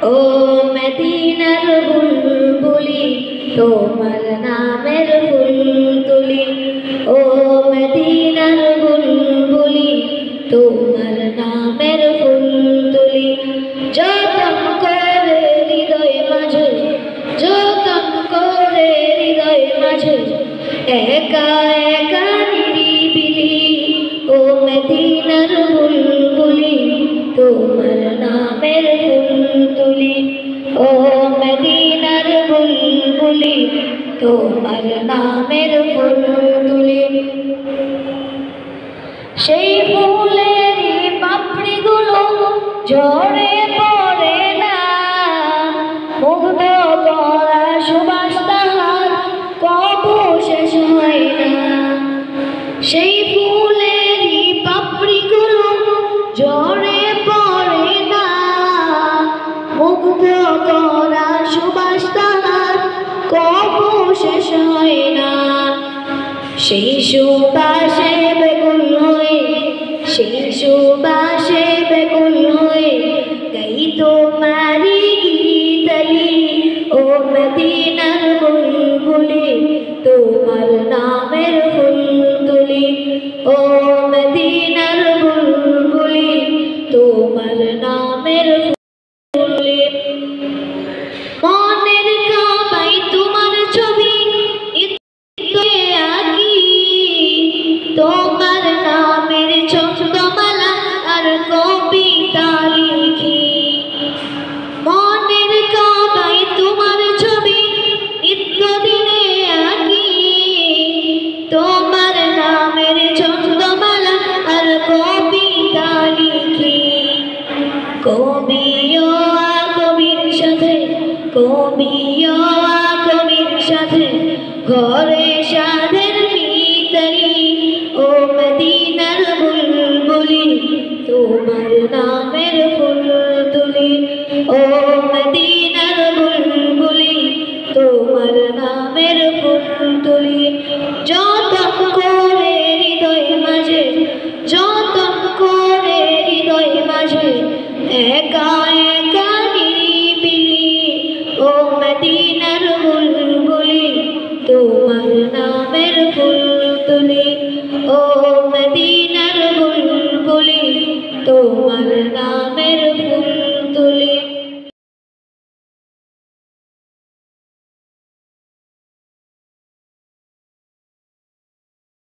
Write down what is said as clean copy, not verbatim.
ও মদিনার বুলবুলি তোমার নামের ফুল তুলি, ও মদিনার বুলবুলি তোমার নামের ফুল তুলি। যতন করে হৃদয় মাঝে, যতন করে হৃদয় মাঝে, একা একা নিরিবিলি, ও মদিনার বুলবুলি তোমার নামের ফুল তুলি, ও মদিনার বুলবুলি তোমার নামের ফুল তুলি। সেই ফুলের পাপড়িগুলো ঝরে পড়ে না, মুগ্ধ করা সুবাস তাহার কবু শেষ হয় না। সেই ফুলের পাপড়িগুলো ঝরে পড়ে না, মুগ্ধ করা সুবাস তাহার কবু শেষ হয় না। সেই সুবাসে বেকুল হয়ে, সেই সুবাসে বেকুল হয়ে গাই তোমারি গীতালি, ও মদিনার বুলবুলি তোমার নামের ফুল তুলি, ও মদিনার বুলবুলি তোমার নামের ফুল তুলি। মনের কাবাই তোমার ছবি আঁকি, তোমার নামের ছন্দমালা আর কবিতা লিখি। মনের কাবাই তোমার ছবি নিত্যদিনে আঁকি, তোমার নামের ছন্দমালা আর কবিতা লিখি। কবিও কবির সাথে, কবিও কবির সাথে ঘরে সাধের মিতালি, ও মদিনার বুলবুলি তোমার নামের ফুল তুলি, ও